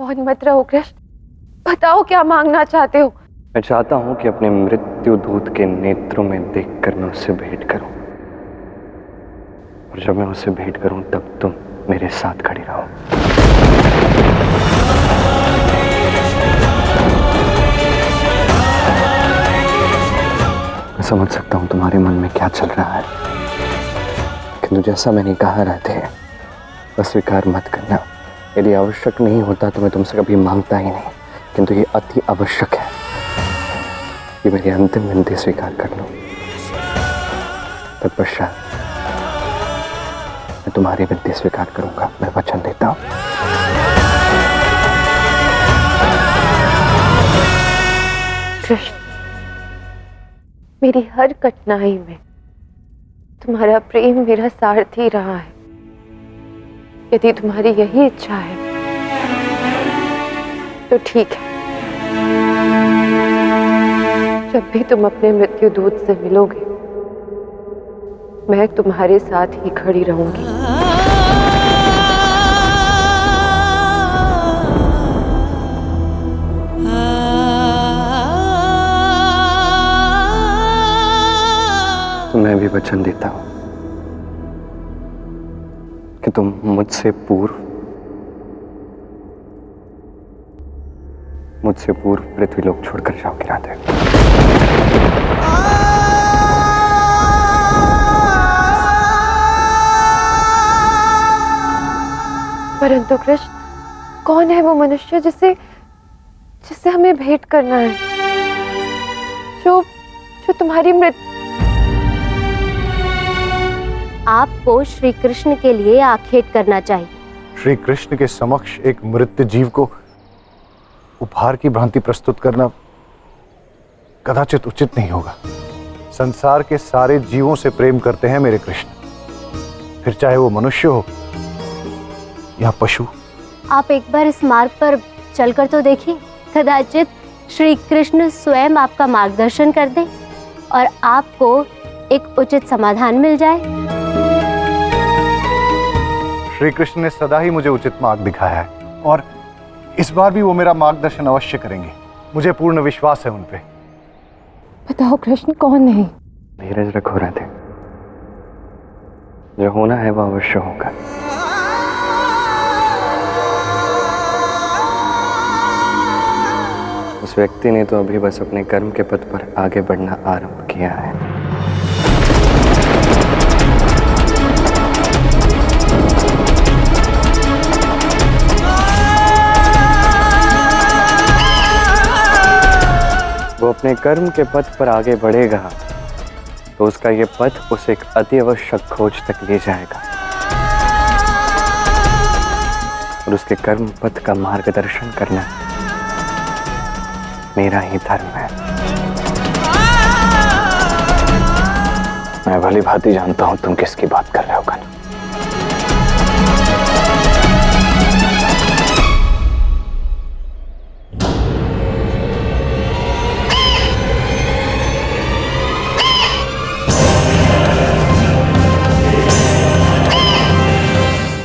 मौन मत रहो कृष्ण, बताओ क्या मांगना चाहते हो? मैं चाहता हूं कि अपने मृत्यु दूत के नेत्रों में देखकर मैं उससे भेंट करूं, और जब मैं उससे भेंट करूं तब तुम मेरे साथ खड़ी रहो। मैं समझ सकता हूं तुम्हारे मन में क्या चल रहा है, किंतु जैसा मैंने कहा रहते अस्वीकार मत करना। यदि आवश्यक नहीं होता तो मैं तुमसे कभी मांगता ही नहीं, किंतु ये अति आवश्यक है कि मेरी अंतिम विनती स्वीकार कर लो। तत्पश्चात मैं तुम्हारी विनती स्वीकार करूंगा, मैं वचन देता हूं। कृष्ण, मेरी हर कठिनाई में तुम्हारा प्रेम मेरा सारथी रहा है। यदि तुम्हारी यही इच्छा है तो ठीक है। जब भी तुम अपने मृत्यु दूत से मिलोगे मैं तुम्हारे साथ ही खड़ी रहूंगी। तो मैं भी वचन देता हूं कि तुम मुझसे पूर्व पृथ्वीलोक छोड़कर जाओगे राधे। परंतु कृष्ण, कौन है वो मनुष्य जिससे हमें भेंट करना है, जो तुम्हारी मृत्यु? आपको श्री कृष्ण के लिए आखेट करना चाहिए। श्री कृष्ण के समक्ष एक मृत जीव को उपहार की भ्रांति प्रस्तुत करना कदाचित उचित नहीं होगा। संसार के सारे जीवों से प्रेम करते हैं मेरे कृष्ण, फिर चाहे वो मनुष्य हो या पशु। आप एक बार इस मार्ग पर चलकर तो देखिए, कदाचित श्री कृष्ण स्वयं आपका मार्गदर्शन कर दें और आपको एक उचित समाधान मिल जाए। श्री कृष्ण ने सदा ही मुझे उचित मार्ग दिखाया है और इस बार भी वो मेरा मार्गदर्शन अवश्य करेंगे। मुझे पूर्ण विश्वास है उन पे। बताओ कृष्ण, कौन है? धीरज रखो राधे, जो होना है वो अवश्य होगा। उस व्यक्ति ने तो अभी बस अपने कर्म के पथ पर आगे बढ़ना आरंभ किया है। वो अपने कर्म के पथ पर आगे बढ़ेगा तो उसका ये पथ उसे एक अति आवश्यक खोज तक ले जाएगा, और उसके कर्म पथ का मार्गदर्शन करना मेरा ही धर्म है। मैं भली भांति जानता हूं तुम किसकी बात कर रहे हो कन्हैया।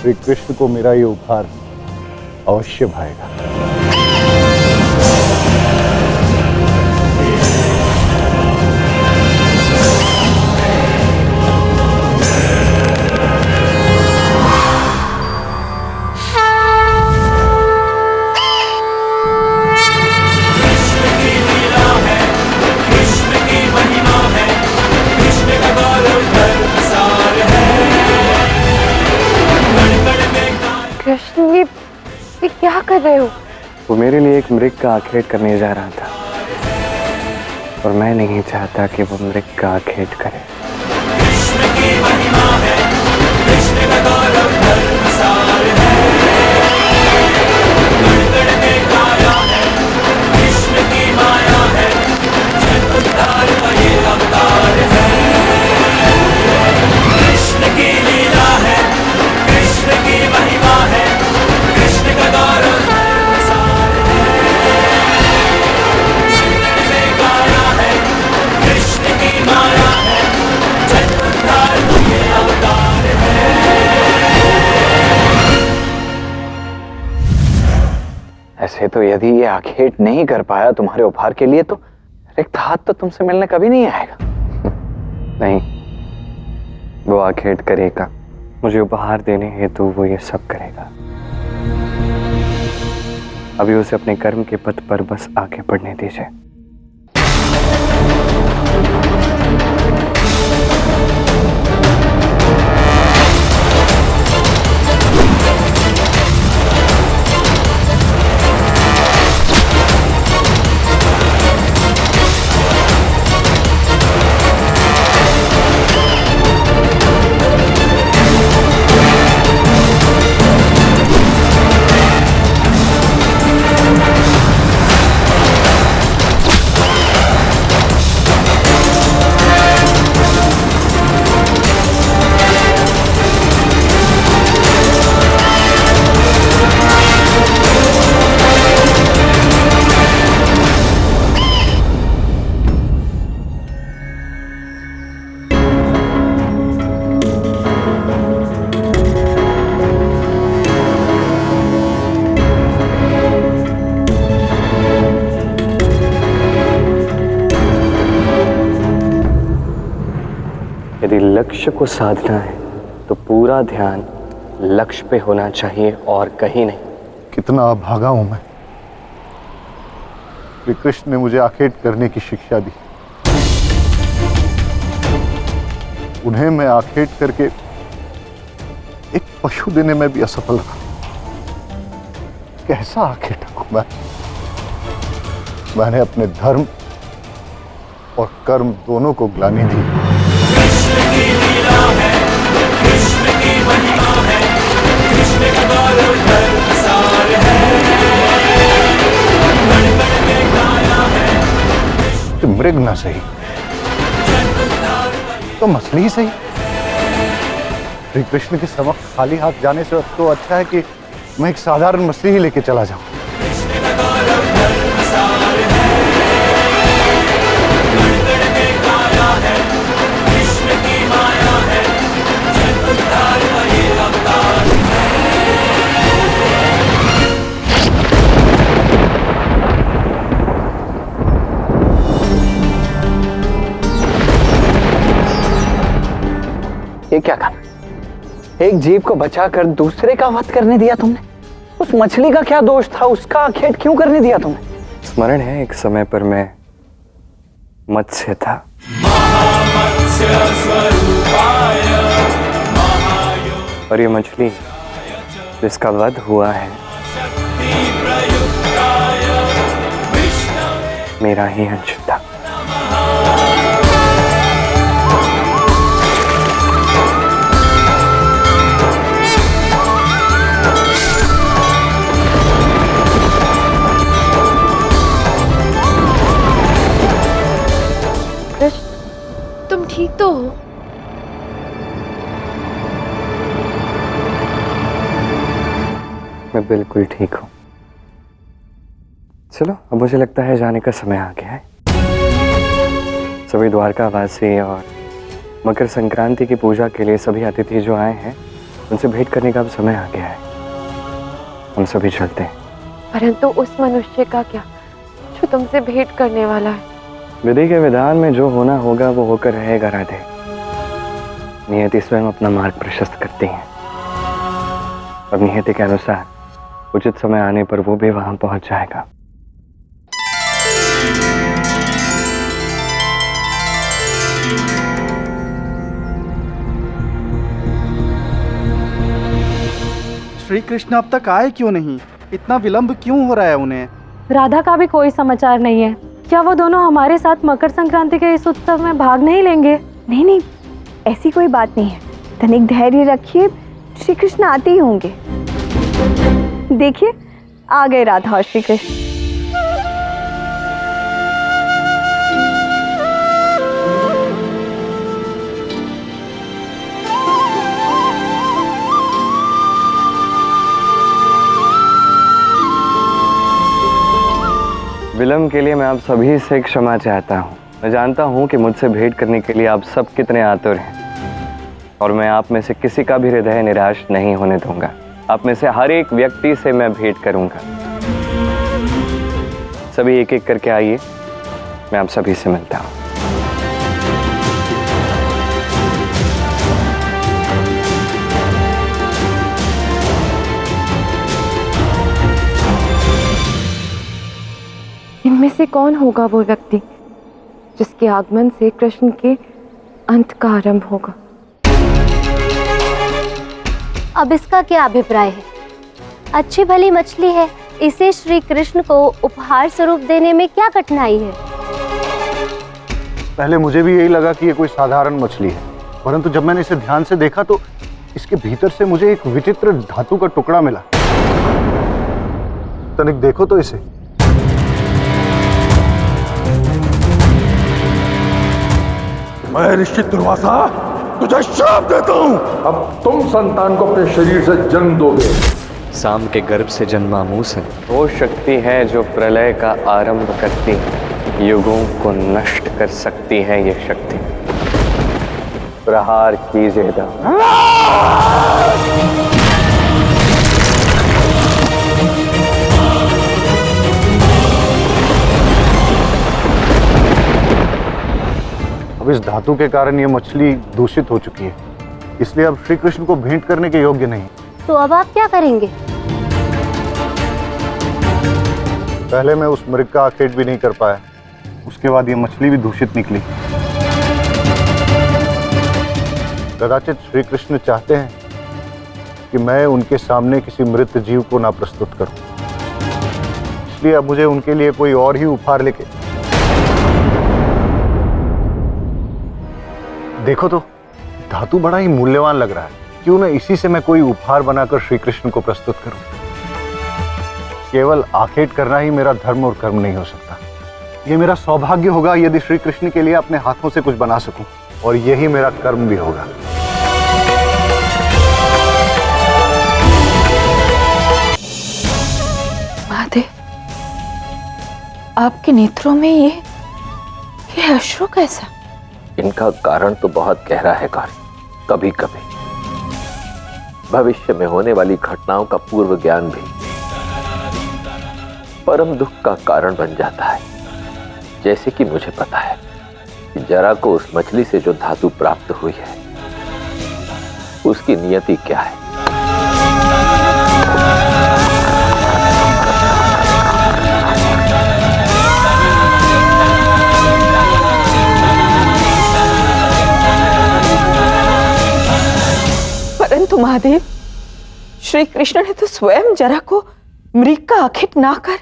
श्री कृष्ण को मेरा ये उपहार अवश्य भाएगा। कृष्ण, ये क्या कर रहे हो? वो मेरे लिए एक मृग का आखेट करने जा रहा था, और मैं नहीं चाहता कि वो मृग का आखेट करे। कृष्ण की महिमा है, कृष्ण का गौरव धर्मसार है। गण में गाया है, कृष्ण की माया है, जन उद्धार का ये अवतार है। कृष्ण की लीला है, कृष्ण की महिमा है, कृष्ण का गौरव धर्मसार है। गण में गाया है, कृष्ण की माया है, जन उद्धार का ये अवतार ऐसे तो यदि ये आखेट नहीं कर पाया तुम्हारे उपहार के लिए तो रिक्त हाथ तो तुमसे मिलने कभी नहीं आएगा। नहीं, वो आखेट करेगा। मुझे उपहार देने हेतु वो ये सब करेगा। अभी उसे अपने कर्म के पथ पर बस आगे बढ़ने दीजिए। यदि लक्ष्य को साधना है तो पूरा ध्यान लक्ष्य पे होना चाहिए और कहीं नहीं। कितना अभागा हूं मैं। श्री कृष्ण ने मुझे आखेट करने की शिक्षा दी। उन्हें मैं आखेट करके एक पशु देने में भी असफल रहा। कैसा आखेट हूं मैं। मैंने अपने धर्म और कर्म दोनों को ग्लानि दी। कृष्ण की लीला है, कृष्ण की महिमा है, कृष्ण का गौरव धर्मसार है। कण कण में गाया है। तो मृग ना सही तो मछली ही सही। श्री कृष्ण के समक्ष खाली हाथ जाने से तो अच्छा है कि मैं एक साधारण मछली ही लेके चला जाऊं। कृष्ण का गौरव धर्मसार है। कण कण में गाया है, कृष्ण की माया है, जन उद्धार का ये अवतार है। ये क्या करना? एक जीव को बचाकर दूसरे का वध करने दिया तुमने। उस मछली का क्या दोष था? उसका आखेट क्यों करने दिया तुमने? स्मरण है एक समय पर मैं मत्स्य था। महामत्स्य स्वरूपाय महायोग और ये मछली जिसका वध हुआ है शक्ति प्रयुक्ताय विष्णवे मेरा ही अंश था। कृष्ण, तुम ठीक तो हो? मैं बिल्कुल ठीक हूँ। चलो अब मुझे लगता है जाने का समय आ गया है। सभी द्वारकावासी और मकर संक्रांति की पूजा के लिए सभी अतिथि जो आए हैं उनसे भेंट करने का अब समय आ गया है। हम सभी चलते हैं। परंतु उस मनुष्य का क्या जो तुमसे भेंट करने वाला है? विधि के विधान में जो होना होगा वो होकर रहेगा राधे। नियति स्वयं अपना मार्ग प्रशस्त करती है और नियति के अनुसार उचित समय आने पर वो भी वहां पहुंच जाएगा। श्री कृष्ण अब तक आए क्यों नहीं? इतना विलंब क्यों हो रहा है उन्हें? राधा का भी कोई समाचार नहीं है। क्या वो दोनों हमारे साथ मकर संक्रांति के इस उत्सव में भाग नहीं लेंगे? नहीं नहीं, ऐसी कोई बात नहीं है। तनिक धैर्य रखिए, श्री कृष्ण आते ही होंगे। देखिए आ गए राधा और श्री कृष्ण। विलंब के लिए मैं आप सभी से क्षमा चाहता हूँ। मैं जानता हूँ कि मुझसे भेंट करने के लिए आप सब कितने आतुर हैं और मैं आप में से किसी का भी हृदय निराश नहीं होने दूंगा। आप में से हर एक व्यक्ति से मैं भेंट करूंगा। सभी एक एक करके आइए, मैं आप सभी से मिलता हूँ। इनमें से कौन होगा वो व्यक्ति जिसके आगमन से कृष्ण के अंत का आरंभ होगा? अब इसका क्या अभिप्राय है? अच्छी भली मछली है, इसे श्री कृष्ण को उपहार स्वरूप देने में क्या कठिनाई है? पहले मुझे भी यही लगा कि ये कोई साधारण मछली है, परंतु जब मैंने इसे ध्यान से देखा तो इसके भीतर से मुझे एक विचित्र धातु का टुकड़ा मिला। तनिक देखो तो इसे। मैं ऋषि दुर्वासा तुझे श्राप देता हूं, अब तुम संतान को अपने शरीर से जन्म दोगे। साम के गर्भ से जन्मा मूसल वो शक्ति है जो प्रलय का आरंभ करती है, युगों को नष्ट कर सकती है ये शक्ति। प्रहार कीजिए दाम। अब इस धातु के कारण ये मछली दूषित हो चुकी है, इसलिए अब श्री कृष्ण को भेंट करने के योग्य नहीं। तो अब आप क्या करेंगे? पहले मैं उस मृग का आखेट भी नहीं कर पाया, उसके बाद ये मछली भी दूषित निकली। कदाचित श्री कृष्ण चाहते हैं कि मैं उनके सामने किसी मृत जीव को ना प्रस्तुत करूं, इसलिए अब मुझे उनके लिए कोई और ही उपहार लेके। देखो तो धातु बड़ा ही मूल्यवान लग रहा है, क्यों ना इसी से मैं कोई उपहार बनाकर श्री कृष्ण को प्रस्तुत करूं। केवल आखेट करना ही मेरा धर्म और कर्म नहीं हो सकता, यह मेरा सौभाग्य होगा यदि श्री कृष्ण के लिए अपने हाथों से कुछ बना सकूं, और यही मेरा कर्म भी होगा। महादेव, आपके नेत्रों में ये अश्रु कैसा? इनका कारण तो बहुत गहरा है गौरी। कभी कभी भविष्य में होने वाली घटनाओं का पूर्व ज्ञान भी परम दुख का कारण बन जाता है। जैसे कि मुझे पता है कि जरा को उस मछली से जो धातु प्राप्त हुई है उसकी नियति क्या है। परंतु महादेव, श्री कृष्ण ने तो स्वयं जरा को मृग का आखेट ना कर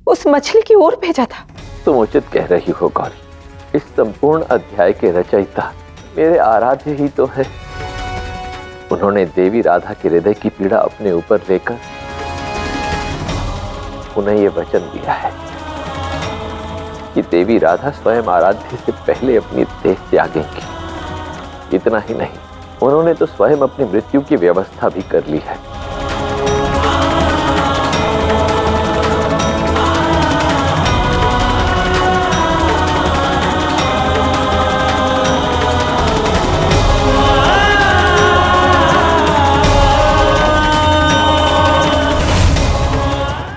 उस मछली की ओर भेजा था। तुम उचित कह रही हो गौरी। इस संपूर्ण अध्याय के रचयिता मेरे आराध्य ही तो है। उन्होंने देवी राधा के हृदय की पीड़ा अपने ऊपर लेकर उन्हें ये वचन दिया है कि देवी राधा स्वयं आराध्य से पहले अपनी देह त्यागेंगी। इतना ही नहीं, उन्होंने तो स्वयं अपनी मृत्यु की व्यवस्था भी कर ली है।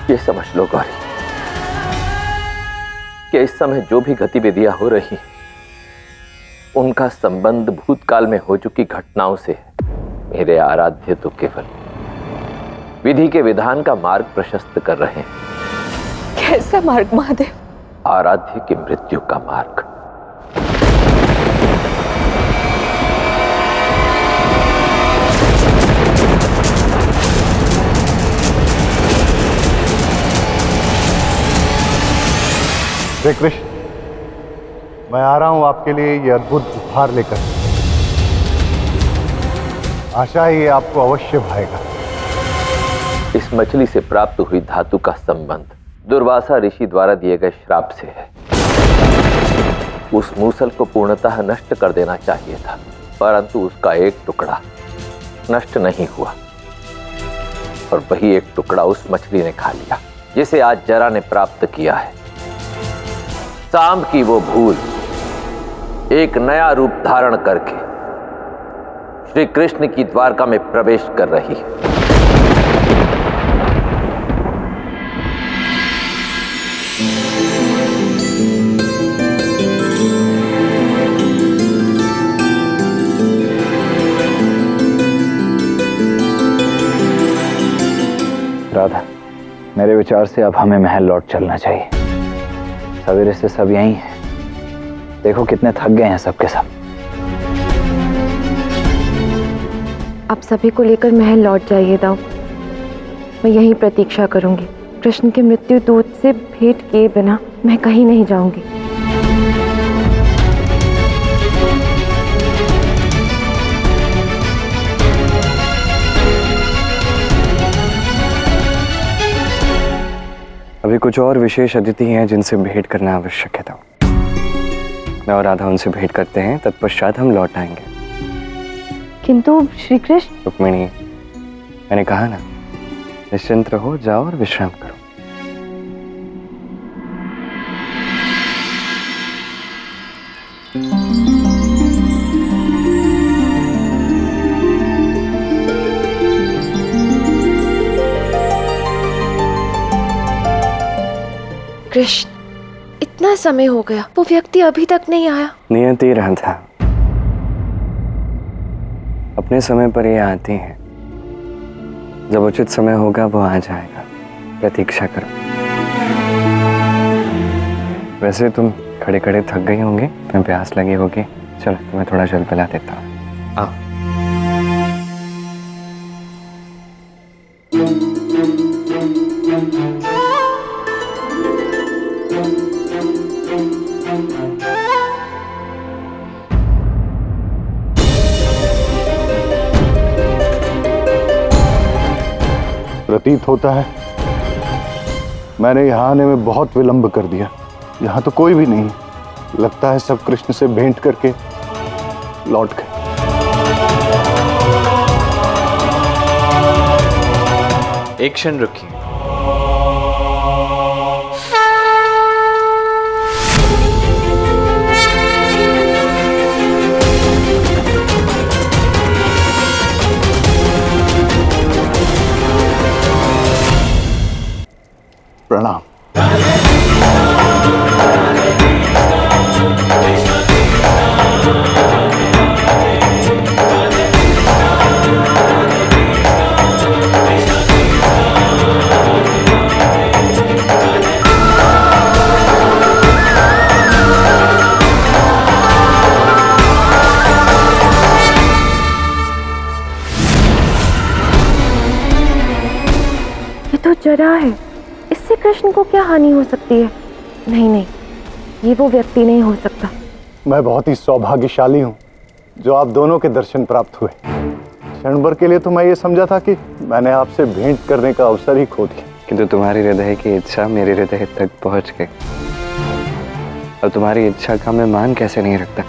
ये समझ लो गौरी कि इस समय जो भी गतिविधियां हो रही हैं उनका संबंध भूतकाल में हो चुकी घटनाओं से है। मेरे आराध्य तो केवल विधि के विधान का मार्ग प्रशस्त कर रहे हैं। कैसा मार्ग महादेव? आराध्य की मृत्यु का मार्ग। श्री कृष्ण, मैं आ रहा हूं आपके लिए ये अद्भुत उपहार लेकर। आशा है ये आपको अवश्य भाएगा। इस मछली से प्राप्त हुई धातु का संबंध दुर्वासा ऋषि द्वारा दिए गए श्राप से है। उस मूसल को पूर्णतः नष्ट कर देना चाहिए था, परंतु उसका एक टुकड़ा नष्ट नहीं हुआ और वही एक टुकड़ा उस मछली ने खा लिया जिसे आज जरा ने प्राप्त किया है। सांब की वो भूल एक नया रूप धारण करके श्री कृष्ण की द्वारका में प्रवेश कर रही है। मेरे विचार से अब हमें महल लौट चलना चाहिए। सवेरे से सब यहीं हैं। देखो कितने थक गए हैं सबके सब। आप सभी को लेकर महल लौट जाइए दाऊ। मैं यहीं प्रतीक्षा करूंगी। कृष्ण के मृत्यु दूत से भेंट किए बिना मैं कहीं नहीं जाऊंगी। अभी कुछ और विशेष अतिथि हैं जिनसे भेंट करना आवश्यक है। दाऊ, मैं और राधा उनसे भेंट करते हैं, तत्पश्चात हम लौट आएंगे। किंतु श्री कृष्ण। रुक्मिणी, मैंने कहा ना, निश्चिंत रहो, जाओ और विश्राम करो। कृष्ण, इतना समय हो गया, वो व्यक्ति अभी तक नहीं आया। नियति रहा था, अपने समय पर ये आती हैं। जब उचित समय होगा वो आ जाएगा, प्रतीक्षा करो। वैसे तुम खड़े खड़े थक गई होंगे, तुम्हें प्यास लगी होगी। चलो तुम्हें थोड़ा जल पिला देता हूँ। आओ। प्रतीत होता है मैंने यहाँ आने में बहुत विलंब कर दिया। यहाँ तो कोई भी नहीं। लगता है सब कृष्ण से भेंट करके लौट गए। एक क्षण रुकिए। प्रणाम। ये तो जरा है, इससे कृष्ण को क्या हानि हो सकती है? नहीं नहीं, ये वो व्यक्ति नहीं हो सकता। मैं बहुत ही सौभाग्यशाली हूँ जो आप दोनों के दर्शन प्राप्त हुए। क्षण भर के लिए तो मैं ये समझा था कि मैंने आपसे भेंट करने का अवसर ही खो दिया। किंतु तुम्हारी हृदय की इच्छा मेरे हृदय तक पहुंच गई। अब तुम्हारी इच्छा का मैं मान कैसे नहीं रखता।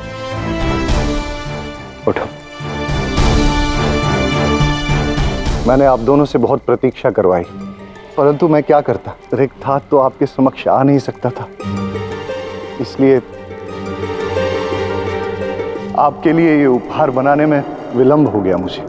उठो। मैंने आप दोनों से बहुत प्रतीक्षा करवाई, परंतु मैं क्या करता। रिक्त हाथ तो आपके समक्ष आ नहीं सकता था, इसलिए आपके लिए ये उपहार बनाने में विलंब हो गया मुझे।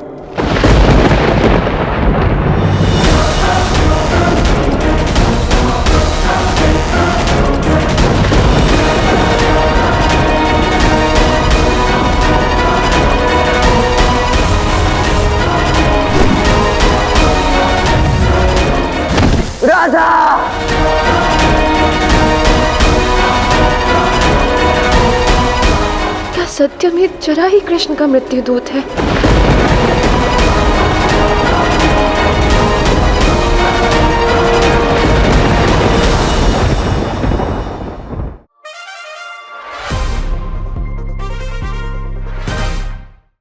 राधा! क्या सत्य में जरा ही कृष्ण का मृत्यु दूत है?